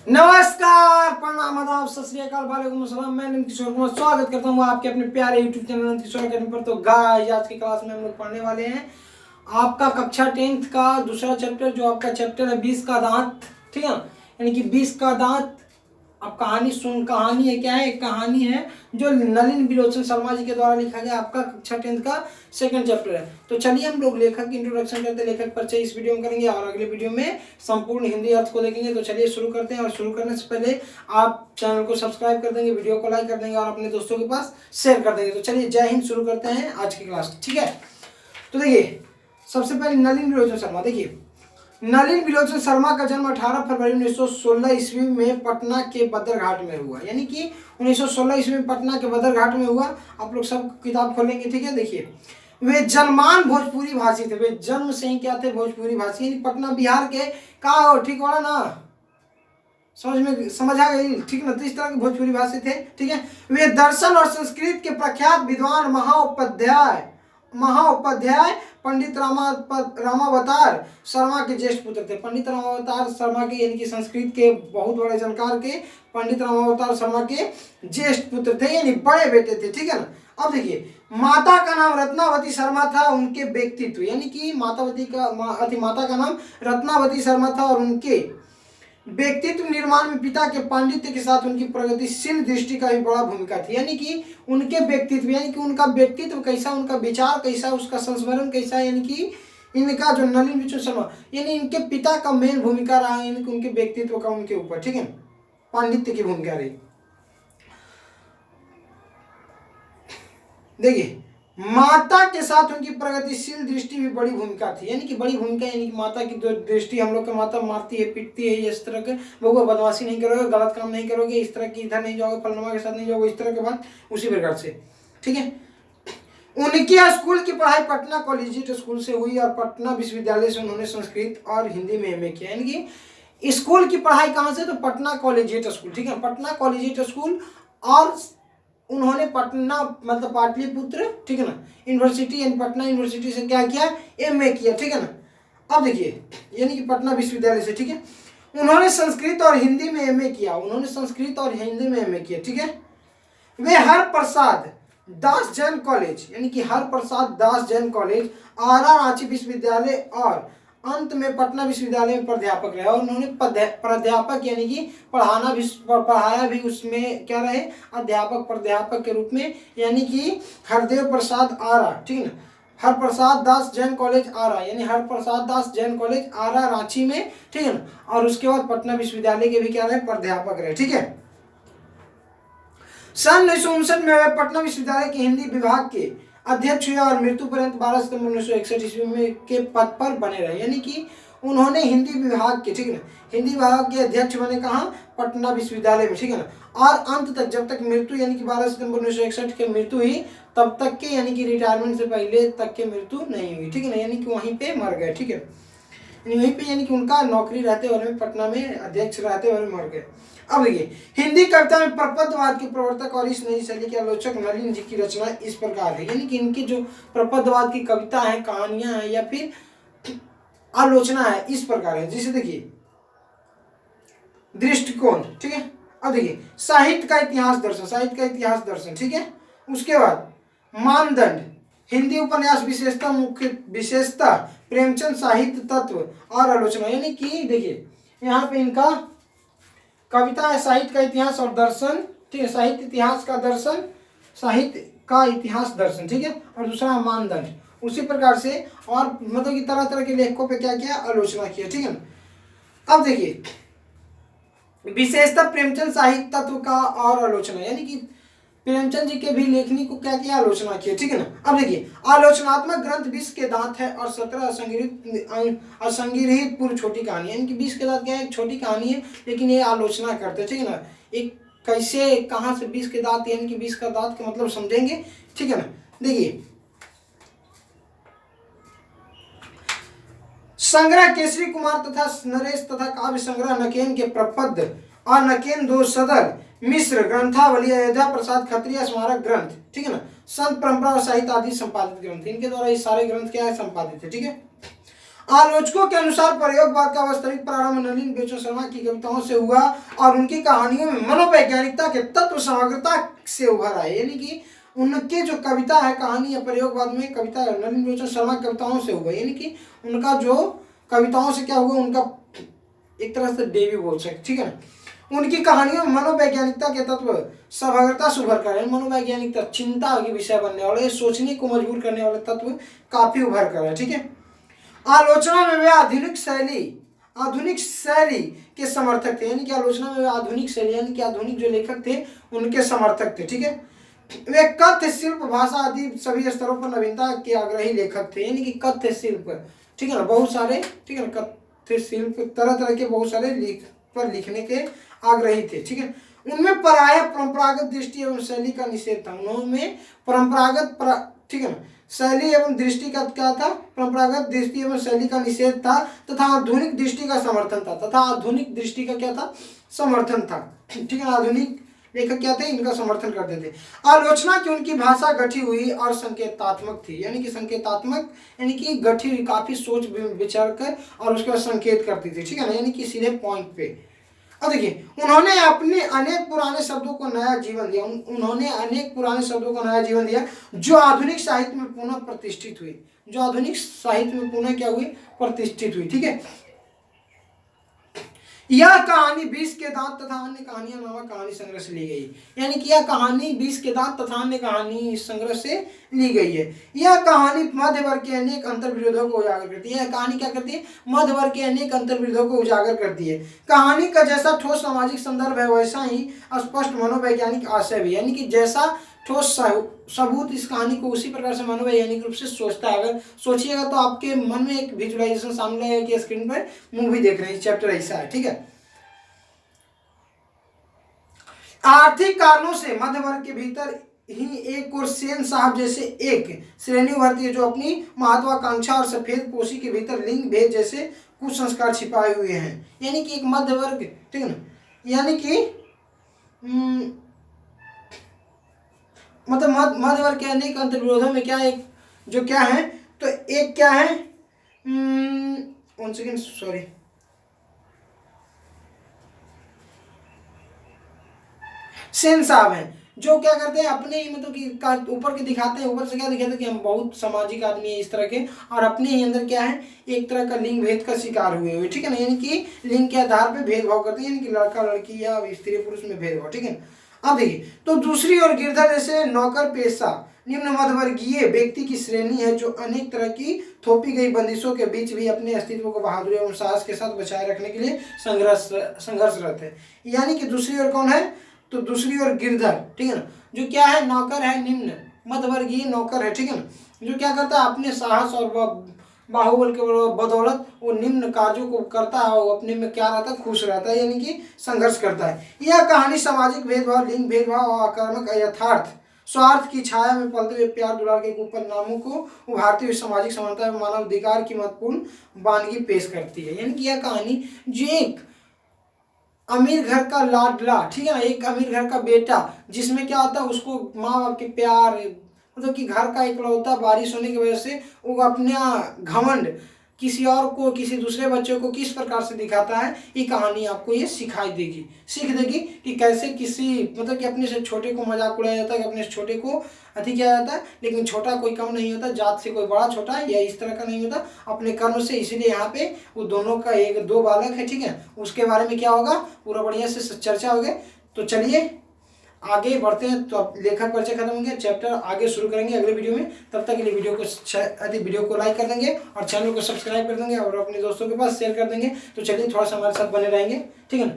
नमस्कार, प्रणाम, आदाब, सत श्री अकाल, वालेकुम अस्सलाम। मैं नंद किशोर कुमार स्वागत करता हूँ आपके अपने प्यारे YouTube channel Nand Kishore academy पर। तो गाइस, आज की क्लास में हम लोग पढ़ने वाले हैं आपका कक्षा 10th का दूसरा चैप्टर, जो आपका चैप्टर है 20 का दांत। ठीक है, यानी कि 20 का दांत। अब कहानी है, क्या है, एक कहानी है जो नलिन बिलोचन शर्मा जी के द्वारा लिखा गया आपका कक्षा 10th का सेकंड चैप्टर है। तो चलिए हम लोग लेखक की इंट्रोडक्शन करते हैं, लेखक परिचय इस वीडियो में करेंगे और अगले वीडियो में संपूर्ण हिंदी अर्थ को देखेंगे। तो चलिए शुरू करते हैं, और शुरू करने से पहले आप चैनल को सब्सक्राइब कर देंगे, वीडियो को लाइक कर देंगे और अपने दोस्तों के पास शेयर कर देंगे। तो चलिए जय हिंद, शुरू करते हैं आज की क्लास। ठीक है, तो देखिए सबसे पहले नलिन बिलोचन शर्मा। देखिए नलिन बिलोचन शर्मा का जन्म 18 फरवरी 1916 ईस्वी में पटना के बदरघाट में हुआ। यानी कि 1916 ईस्वी में पटना के बदरघाट में हुआ। आप लोग सब किताब खोलेंगे। ठीक है, देखिए वे जन्मान भोजपुरी भाषी थे। वे जन्म से ही क्या थे, भोजपुरी भाषी। यानी पटना बिहार के कहा हो, ठीक वाला ना, समझ आ गई। ठीक ना, तो इस तरह के भोजपुरी भाषी थे। ठीक है, वे दर्शन और संस्कृत के प्रख्यात विद्वान महाउपाध्याय पंडित रामावतार शर्मा के ज्येष्ठ पुत्र थे। पंडित रामावतार शर्मा के, यानी कि संस्कृत के बहुत बड़े जानकार के पंडित रामावतार शर्मा के ज्येष्ठ पुत्र थे, यानी बड़े बेटे थे। ठीक है ना। अब देखिए, माता का नाम रत्नावती शर्मा था। उनके व्यक्तित्व, यानी कि माता का नाम रत्नावती शर्मा था और उनके व्यक्तित्व निर्माण में पिता के पांडित्य के साथ उनकी प्रगतिशील दृष्टि का भी बड़ा भूमिका थी। यानी कि उनके व्यक्तित्व, यानी कि उनका व्यक्तित्व कैसा, उनका विचार कैसा, उसका संस्मरण कैसा, यानी कि इनका जो नलिन बिलोचन शर्मा, यानी इनके पिता का मेन भूमिका रहा, यानी कि उनके व्यक्तित्व का उनके ऊपर, ठीक है, पांडित्य की भूमिका रही। देखिए माता के साथ उनकी प्रगतिशील दृष्टि भी बड़ी भूमिका थी। यानी कि बड़ी भूमिका, यानी कि माता की दृष्टि, हम लोग का माता मारती है, पीटती है, इस तरह के, वो बदमाशी नहीं करोगे, गलत काम नहीं करोगे, इस तरह की इधर नहीं जाओगे, फलनमा के साथ नहीं जाओगे, इस तरह के बात, उसी प्रकार से। ठीक है, उनकी स्कूल की पढ़ाई पटना कॉलेजिएट स्कूल से हुई और पटना विश्वविद्यालय से उन्होंने संस्कृत और हिंदी में एमए किया। यानी कि स्कूल की पढ़ाई कहाँ से, तो पटना कॉलेजिएट स्कूल। ठीक है, पटना कॉलेजिएट स्कूल, और उन्होंने पटना मतलब पाटलिपुत्र, ठीक है ना, यूनिवर्सिटी, यानी पटना यूनिवर्सिटी से क्या किया, एमए किया। ठीक है ना। अब देखिए, यानी कि पटना विश्वविद्यालय से, ठीक है, उन्होंने संस्कृत और हिंदी में एमए किया। उन्होंने संस्कृत और हिंदी में एमए किया। ठीक है, वे हरप्रसाद दास जैन कॉलेज, यानी कि हरप्रसाद दास जैन कॉलेज, आरा रांची विश्वविद्यालय और अंत में पटना विश्वविद्यालय में प्राध्यापक रहे। और उन्होंने प्राध्यापक, यानी कि पढ़ाया भी उसमें क्या रहे, अध्यापक प्राध्यापक के रूप में, यानी कि हरदेव प्रसाद आरा, ठीक है ना, हरप्रसाद दास जैन कॉलेज आरा, यानी हरप्रसाद दास जैन कॉलेज आरा रांची में, ठीक है ना। और उसके बाद पटना विश्वविद्यालय के भी क्या रहे, प्राध्यापक रहे। ठीक है, सन 1959 में वे पटना विश्वविद्यालय के हिंदी विभाग के अध्यक्ष हुए और मृत्यु पर्यंत 12 सितंबर 1961 ईस्वी में के पद पर बने रहे। यानी कि उन्होंने हिंदी विभाग के, ठीक है ना, हिंदी विभाग के अध्यक्ष बने कहाँ, पटना विश्वविद्यालय में, ठीक है ना। और अंत तक, जब तक मृत्यु, यानी कि 12 सितंबर 1961 के मृत्यु हुई, तब तक के, यानी कि रिटायरमेंट से पहले तक के मृत्यु नहीं हुई। ठीक है ना, यानी कि वहीं पे मर गए। ठीक है, वहीं पे, यानी कि उनका नौकरी रहते हुए में, पटना में अध्यक्ष रहते हुए मर गए। अब देखिए, हिंदी कविता में प्रपदवाद के प्रवर्तक और इस नई शैली के आलोचक नलिन जी की रचना इस प्रकार है। यानी कि इनकी जो प्रपदवाद की कविता है, कहानियां हैं, या फिर आलोचना है, इस प्रकार है। जैसे देखिए दृष्टिकोण, ठीक है। अब देखिए साहित्य का इतिहास दर्शन, ठीक है। उसके बाद मानदंड, हिंदी उपन्यास विशेषता प्रेमचंद साहित्य तत्व और आलोचना। यानी कि देखिए यहाँ पे इनका कविता है साहित्य का इतिहास और दर्शन, ठीक है, साहित्य का इतिहास दर्शन, ठीक है। और दूसरा मानदंड, उसी प्रकार से, और मतलब कि तरह तरह के लेखकों पे क्या किया, आलोचना किया। ठीक है ना। अब देखिए विशेषता प्रेमचंद साहित्य तत्व का और आलोचना, यानी कि प्रेमचंद जी के भी लेखनी को क्या किया, आलोचना किया। ठीक है ना। अब देखिए आलोचनात्मक ग्रंथ 20 के दांत है और 17 असंग्रहित पूर्व छोटी कहानी, यानी कि 20 के दांत क्या है, एक छोटी कहानी है, लेकिन ये आलोचना करते हैं। ठीक है ना, एक कैसे, कहाँ से 20 के दांत, यानी कि 20 का दांत का मतलब समझेंगे। ठीक है ना। देखिए संग्रह केसरी कुमार तथा नरेश तथा काव्य संग्रह नकेन के प्रपद और नकेन दो सदर मिश्र ग्रंथावली, अयोध्या प्रसाद खत्रिय स्मारक ग्रंथ, ठीक है ना, संत परंपरा और साहित्य आदि संपादित ग्रंथ, इनके द्वारा ये सारे ग्रंथ क्या है, संपादित है। ठीक है। आलोचकों के अनुसार प्रयोगवाद का वास्तविक प्रारंभ नलिन बेचन शर्मा की कविताओं से हुआ और उनकी कहानियों में मनोवैज्ञानिकता के तत्व समग्रता से उभर आए। यानी कि उनके जो कविता है, कहानी या प्रयोगवाद में कविता नलिन बेचन शर्मा की कविताओं से हुआ, यानी कि उनका जो कविताओं से क्या हुआ, उनका एक तरह से डेब्यू बोल सकते, ठीक है ना। उनकी कहानियों में मनोवैज्ञानिकता के तत्व समग्रता से उभर कर, मनोवैज्ञानिकता चिंता के विषय बनने वाले, सोचने को मजबूर करने वाले तत्व काफी उभर कर है, ठीक है। आलोचना में वे आधुनिक शैली के समर्थक थे, यानी कि आलोचना में वे आधुनिक शैली यानी कि आधुनिक जो लेखक थे उनके समर्थक थे, ठीक है। वे कथ्य शिल्प, भाषा आदि सभी स्तरों पर नवीनता के आग्रही लेखक थे, यानी कि कथ्य शिल्प, ठीक है ना, बहुत सारे, ठीक है ना, कथ्य शिल्प तरह तरह के बहुत सारे पर लिखने के आग्रही थे, ठीक है। उनमें प्रायः परंपरागत दृष्टि एवं शैली का निषेध था। उन्होंने परंपरागत ठीक है ना, शैली एवं दृष्टि का क्या था, परंपरागत दृष्टि एवं शैली का निषेध था तथा आधुनिक दृष्टि का समर्थन था, आधुनिक दृष्टि का क्या था, समर्थन था, ठीक है। आधुनिक लेखक क्या थे, इनका समर्थन करते थे। आलोचना की उनकी भाषा गठी हुई और संकेतात्मक थी, यानी कि संकेतात्मक यानी कि गठी हुई, काफी सोच विचार कर और उसके बाद संकेत करती थी, ठीक है ना, यानी कि सीधे पॉइंट पे। अब देखिए, उन्होंने अपने अनेक पुराने शब्दों को नया जीवन दिया, उन्होंने अनेक पुराने शब्दों को नया जीवन दिया जो आधुनिक साहित्य में पुनः प्रतिष्ठित हुई, जो आधुनिक साहित्य में पुनः क्या हुई, प्रतिष्ठित हुई, ठीक है। यह कहानी 20 के दांत तथा अन्य कहानियां नामक कहानी संग्रह से ली गई, यानी कि यह कहानी 20 के दांत तथा अन्य कहानी संग्रह से ली गई है। यह कहानी मध्य वर्ग के अनेक अंतर्विरोधों को उजागर करती है। यह कहानी क्या करती है, मध्य वर्ग के अनेक अंतर्विरोधों को उजागर करती है। कहानी का जैसा ठोस सामाजिक संदर्भ है वैसा ही स्पष्ट मनोवैज्ञानिक आशय भी, यानी कि जैसा ठोस सबूत इस कहानी को उसी प्रकार से मनोवैज्ञानिक रूप से सोचता है। अगर सोचिएगा तो आपके मन में एक विजुअलाइजेशन सामने है कि स्क्रीन पर मूवी देख रहे हैं, चैप्टर ऐसा है, ठीक है। आर्थिक कारणों से मध्य वर्ग के भीतर ही एक और सेन साहब जैसे एक श्रेणी उभरती है जो अपनी महत्वाकांक्षा और सफेद पोशी के भीतर लिंग भेद जैसे कुछ संस्कार छिपाए हुए हैं, यानी कि एक मध्य वर्ग, ठीक है ना, यानी कि मतलब मध्य वर्ग के अनेक अंतर्विरोधों में क्या एक जो क्या है, तो एक क्या है, वन सेकेंड सॉरी, सेन साहब हैं जो क्या करते हैं, अपने ही मतलब कि ऊपर के दिखाते हैं, ऊपर से क्या दिखाते हैं कि हम बहुत सामाजिक आदमी है इस तरह के, और अपने ही अंदर क्या है, एक तरह का लिंग भेद का शिकार हुए हुए, ठीक है ना, यानी कि लिंग के आधार पे भेदभाव करते हैं, यानी कि लड़का लड़की या स्त्री पुरुष में भेदभाव, ठीक है। अब देखिए, तो दूसरी ओर गिरधर जैसे नौकर पेशा निम्न मध्यवर्गीय व्यक्ति की श्रेणी है जो अनेक तरह की थोपी गई बंदिशों के बीच भी अपने अस्तित्व को बहादुरी एवं साहस के साथ बचाए रखने के लिए संघर्षरत है। यानी कि दूसरी ओर कौन है, तो दूसरी ओर गिरधर, ठीक है ना, जो क्या है, नौकर है, निम्न मध्यवर्गीय नौकर है, ठीक है ना, जो क्या करता है, अपने साहस और बाहुबल के बदौलत वो निम्न कार्यों को करता है, वो अपने में क्या रहता है, खुश रहता है, यानी कि संघर्ष करता है। यह कहानी सामाजिक भेदभाव, लिंग भेदभाव और आक्रामक यथार्थ स्वार्थ की छाया में पलते हुए प्यार दुलार के ऊपर नामों को उभारती हुई सामाजिक समानता एवं मानव अधिकार की महत्वपूर्ण वानगी पेश करती है। यानी कि यह कहानी जो एक अमीर घर का लाडला, ठीक है ना, एक अमीर घर का बेटा जिसमें क्या होता है, उसको माँ बाप के प्यार, मतलब कि घर का इकलौता वारिस होने की वजह से वो अपना घमंड किसी और को, किसी दूसरे बच्चे को किस प्रकार से दिखाता है, ये कहानी आपको ये सिखाई देगी, सीख देगी कि कैसे किसी मतलब कि अपने से छोटे को मजाक उड़ाया जाता है, कि अपने से छोटे को अति किया जाता है, लेकिन छोटा कोई कम नहीं होता, जात से कोई बड़ा छोटा या इस तरह का नहीं होता, अपने कर्म से। इसीलिए यहाँ पे वो दोनों का एक दो बालक है, ठीक है, उसके बारे में क्या होगा, पूरा बढ़िया से चर्चा हो गया। तो चलिए आगे बढ़ते हैं, तो अब लेखक परिचय खत्म हो गया, चैप्टर आगे शुरू करेंगे अगले वीडियो में। तब तक के लिए वीडियो को लाइक कर देंगे और चैनल को सब्सक्राइब कर देंगे और अपने दोस्तों के पास शेयर कर देंगे। तो चलिए थोड़ा सा हमारे साथ बने रहेंगे, ठीक है ना।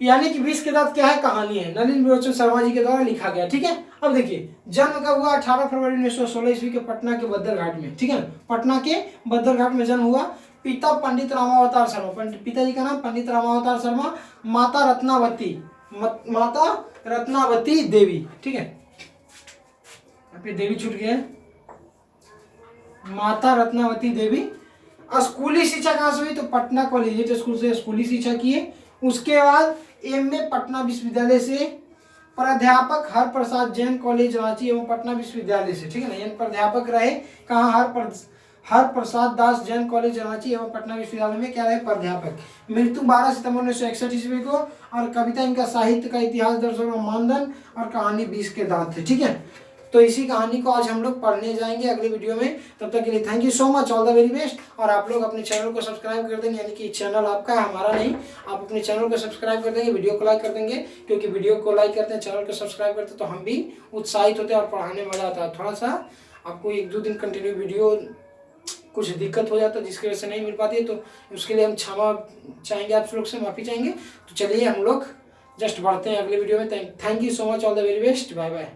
यानी कि 20 के दांत क्या है, कहानी है, नलिन बेचन शर्मा जी के द्वारा लिखा गया, ठीक है। अब देखिए, जन्म कब हुआ, 18 फरवरी 1916 ईस्वी के पटना के बद्दरघाट में, ठीक है, पटना के बद्दरघाट में जन्म हुआ। पिता पंडित रामावतार शर्मा, पिताजी का नाम पंडित रामावतार शर्मा, माता रत्नावती देवी, ठीक है, पे देवी छूट गया, माता रत्नावती देवी। स्कूली शिक्षा कहाँ से हुई, तो पटना कॉलेजिएट स्कूल से स्कूली शिक्षा किए। उसके बाद एमए पटना विश्वविद्यालय से, प्राध्यापक हरप्रसाद जैन कॉलेज रांची एवं पटना विश्वविद्यालय से, ठीक है ना, यानी प्राध्यापक रहे कहाँ, हर प्रसाद दास जैन कॉलेज रांची एवं पटना विश्वविद्यालय में क्या रहे प्राध्यापक। मृत्यु 12 सितंबर 1961 ईस्वी को। और कविता इनका साहित्य का इतिहास दर्शकों मानदंड और कहानी 20 के दांत थे। ठीक है, तो इसी कहानी को आज हम लोग पढ़ने जाएंगे अगली वीडियो में। तब तक के लिए thank you so much, all the very best. और आप लोग अपने चैनल को सब्सक्राइब कर देंगे, यानी कि चैनल आपका है हमारा नहीं। आप अपने चैनल को सब्सक्राइब कर देंगे, वीडियो को लाइक कर देंगे, क्योंकि वीडियो को लाइक करते हैं, चैनल को सब्सक्राइब करते हैं तो हम भी उत्साहित होते हैं और पढ़ाने में मजा आता है। थोड़ा सा आपको 1-2 दिन कंटिन्यू वीडियो कुछ दिक्कत हो जाता है जिसकी वजह से नहीं मिल पाती है, तो उसके लिए हम क्षमा चाहेंगे, आप लोग से माफ़ी चाहेंगे। तो चलिए हम लोग जस्ट बढ़ते हैं अगले वीडियो में। Thank you so much, all the very best, bye bye.